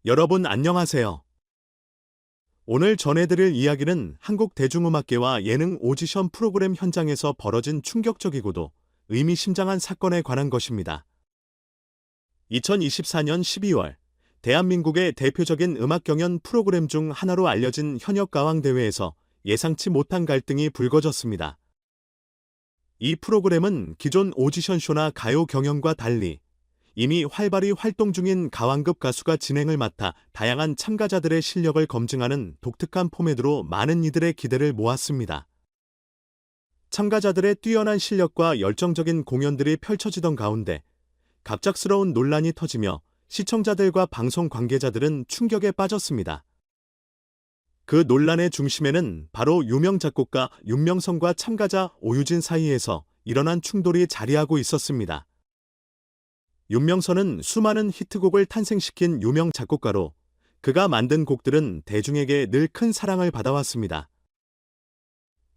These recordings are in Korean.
여러분 안녕하세요. 오늘 전해드릴 이야기는 한국 대중음악계와 예능 오디션 프로그램 현장에서 벌어진 충격적이고도 의미심장한 사건에 관한 것입니다. 2024년 12월, 대한민국의 대표적인 음악 경연 프로그램 중 하나로 알려진 현역가왕대회에서 예상치 못한 갈등이 불거졌습니다. 이 프로그램은 기존 오디션쇼나 가요 경연과 달리 이미 활발히 활동 중인 가왕급 가수가 진행을 맡아 다양한 참가자들의 실력을 검증하는 독특한 포맷으로 많은 이들의 기대를 모았습니다. 참가자들의 뛰어난 실력과 열정적인 공연들이 펼쳐지던 가운데 갑작스러운 논란이 터지며 시청자들과 방송 관계자들은 충격에 빠졌습니다. 그 논란의 중심에는 바로 유명 작곡가 윤명선과 참가자 오유진 사이에서 일어난 충돌이 자리하고 있었습니다. 윤명선은 수많은 히트곡을 탄생시킨 유명 작곡가로 그가 만든 곡들은 대중에게 늘 큰 사랑을 받아왔습니다.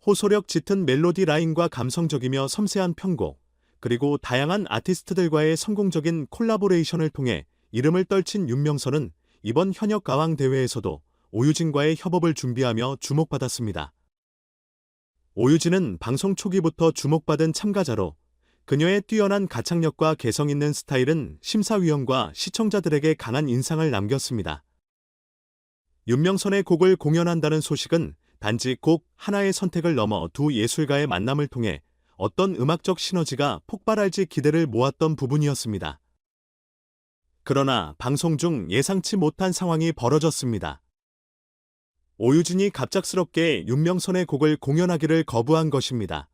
호소력 짙은 멜로디 라인과 감성적이며 섬세한 편곡, 그리고 다양한 아티스트들과의 성공적인 콜라보레이션을 통해 이름을 떨친 윤명선은 이번 현역가왕대회에서도 오유진과의 협업을 준비하며 주목받았습니다. 오유진은 방송 초기부터 주목받은 참가자로 그녀의 뛰어난 가창력과 개성 있는 스타일은 심사위원과 시청자들에게 강한 인상을 남겼습니다. 윤명선의 곡을 공연한다는 소식은 단지 곡 하나의 선택을 넘어 두 예술가의 만남을 통해 어떤 음악적 시너지가 폭발할지 기대를 모았던 부분이었습니다. 그러나 방송 중 예상치 못한 상황이 벌어졌습니다. 오유진이 갑작스럽게 윤명선의 곡을 공연하기를 거부한 것입니다.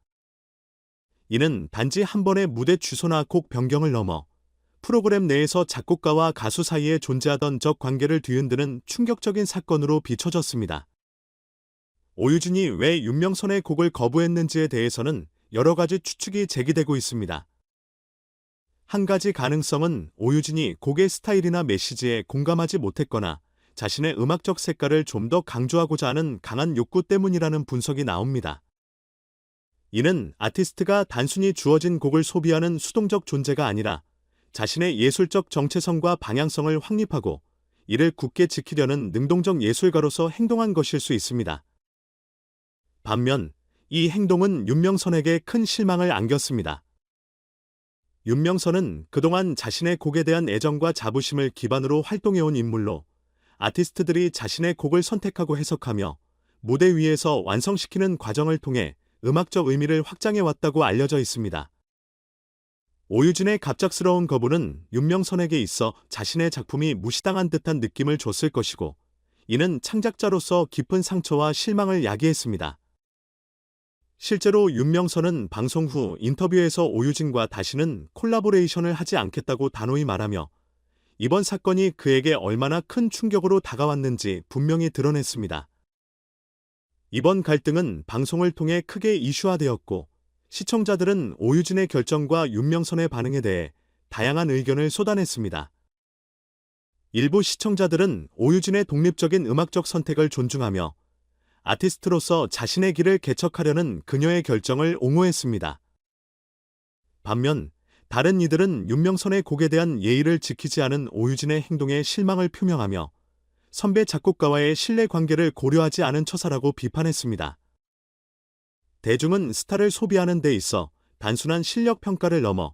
이는 단지 한 번의 무대 취소나 곡 변경을 넘어 프로그램 내에서 작곡가와 가수 사이에 존재하던 적 관계를 뒤흔드는 충격적인 사건으로 비춰졌습니다. 오유진이 왜 윤명선의 곡을 거부했는지에 대해서는 여러 가지 추측이 제기되고 있습니다. 한 가지 가능성은 오유진이 곡의 스타일이나 메시지에 공감하지 못했거나 자신의 음악적 색깔을 좀 더 강조하고자 하는 강한 욕구 때문이라는 분석이 나옵니다. 이는 아티스트가 단순히 주어진 곡을 소비하는 수동적 존재가 아니라 자신의 예술적 정체성과 방향성을 확립하고 이를 굳게 지키려는 능동적 예술가로서 행동한 것일 수 있습니다. 반면 이 행동은 윤명선에게 큰 실망을 안겼습니다. 윤명선은 그동안 자신의 곡에 대한 애정과 자부심을 기반으로 활동해온 인물로 아티스트들이 자신의 곡을 선택하고 해석하며 무대 위에서 완성시키는 과정을 통해 음악적 의미를 확장해왔다고 알려져 있습니다. 오유진의 갑작스러운 거부는 윤명선에게 있어 자신의 작품이 무시당한 듯한 느낌을 줬을 것이고, 이는 창작자로서 깊은 상처와 실망을 야기했습니다. 실제로 윤명선은 방송 후 인터뷰에서 오유진과 다시는 콜라보레이션을 하지 않겠다고 단호히 말하며 이번 사건이 그에게 얼마나 큰 충격으로 다가왔는지 분명히 드러냈습니다. 이번 갈등은 방송을 통해 크게 이슈화되었고, 시청자들은 오유진의 결정과 윤명선의 반응에 대해 다양한 의견을 쏟아냈습니다. 일부 시청자들은 오유진의 독립적인 음악적 선택을 존중하며 아티스트로서 자신의 길을 개척하려는 그녀의 결정을 옹호했습니다. 반면 다른 이들은 윤명선의 곡에 대한 예의를 지키지 않은 오유진의 행동에 실망을 표명하며 선배 작곡가와의 신뢰 관계를 고려하지 않은 처사라고 비판했습니다. 대중은 스타를 소비하는 데 있어 단순한 실력 평가를 넘어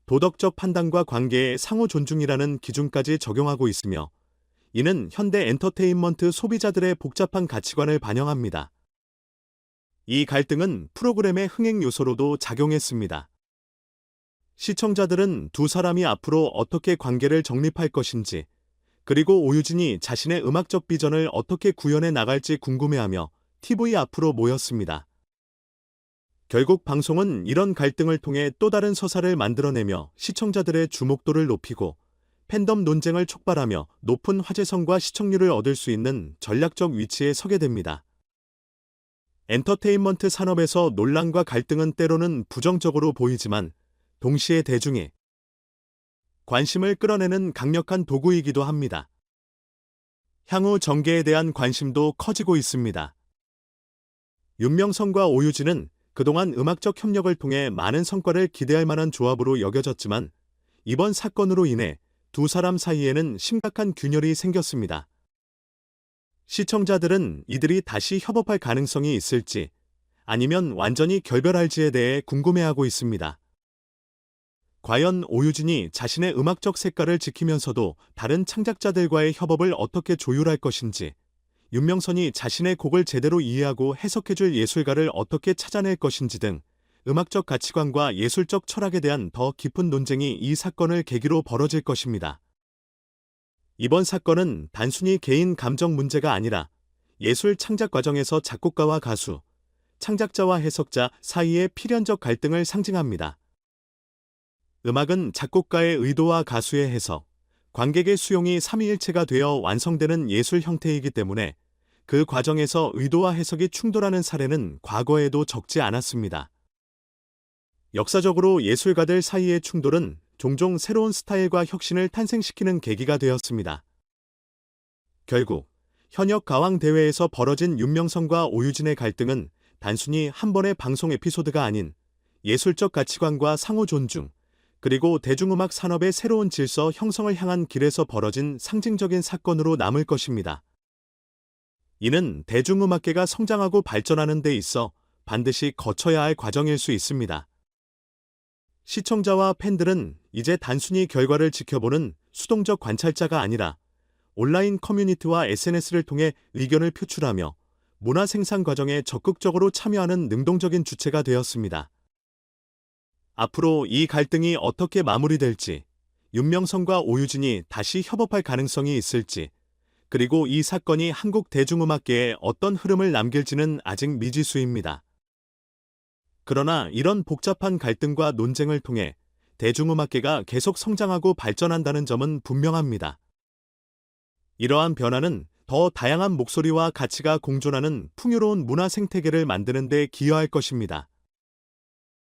도덕적 판단과 관계의 상호 존중이라는 기준까지 적용하고 있으며, 이는 현대 엔터테인먼트 소비자들의 복잡한 가치관을 반영합니다. 이 갈등은 프로그램의 흥행 요소로도 작용했습니다. 시청자들은 두 사람이 앞으로 어떻게 관계를 정립할 것인지, 그리고 오유진이 자신의 음악적 비전을 어떻게 구현해 나갈지 궁금해하며 TV 앞으로 모였습니다. 결국 방송은 이런 갈등을 통해 또 다른 서사를 만들어내며 시청자들의 주목도를 높이고 팬덤 논쟁을 촉발하며 높은 화제성과 시청률을 얻을 수 있는 전략적 위치에 서게 됩니다. 엔터테인먼트 산업에서 논란과 갈등은 때로는 부정적으로 보이지만 동시에 대중의 관심을 끌어내는 강력한 도구이기도 합니다. 향후 전개에 대한 관심도 커지고 있습니다. 윤명선과 오유진은 그동안 음악적 협력을 통해 많은 성과를 기대할 만한 조합으로 여겨졌지만, 이번 사건으로 인해 두 사람 사이에는 심각한 균열이 생겼습니다. 시청자들은 이들이 다시 협업할 가능성이 있을지 아니면 완전히 결별할지에 대해 궁금해하고 있습니다. 과연 오유진이 자신의 음악적 색깔을 지키면서도 다른 창작자들과의 협업을 어떻게 조율할 것인지, 윤명선이 자신의 곡을 제대로 이해하고 해석해줄 예술가를 어떻게 찾아낼 것인지 등 음악적 가치관과 예술적 철학에 대한 더 깊은 논쟁이 이 사건을 계기로 벌어질 것입니다. 이번 사건은 단순히 개인 감정 문제가 아니라 예술 창작 과정에서 작곡가와 가수, 창작자와 해석자 사이의 필연적 갈등을 상징합니다. 음악은 작곡가의 의도와 가수의 해석, 관객의 수용이 삼위일체가 되어 완성되는 예술 형태이기 때문에 그 과정에서 의도와 해석이 충돌하는 사례는 과거에도 적지 않았습니다. 역사적으로 예술가들 사이의 충돌은 종종 새로운 스타일과 혁신을 탄생시키는 계기가 되었습니다. 결국 현역 가왕 대회에서 벌어진 윤명선과 오유진의 갈등은 단순히 한 번의 방송 에피소드가 아닌 예술적 가치관과 상호 존중, 그리고 대중음악 산업의 새로운 질서 형성을 향한 길에서 벌어진 상징적인 사건으로 남을 것입니다. 이는 대중음악계가 성장하고 발전하는 데 있어 반드시 거쳐야 할 과정일 수 있습니다. 시청자와 팬들은 이제 단순히 결과를 지켜보는 수동적 관찰자가 아니라 온라인 커뮤니티와 SNS를 통해 의견을 표출하며 문화 생산 과정에 적극적으로 참여하는 능동적인 주체가 되었습니다. 앞으로 이 갈등이 어떻게 마무리될지, 윤명선과 오유진이 다시 협업할 가능성이 있을지, 그리고 이 사건이 한국 대중음악계에 어떤 흐름을 남길지는 아직 미지수입니다. 그러나 이런 복잡한 갈등과 논쟁을 통해 대중음악계가 계속 성장하고 발전한다는 점은 분명합니다. 이러한 변화는 더 다양한 목소리와 가치가 공존하는 풍요로운 문화 생태계를 만드는 데 기여할 것입니다.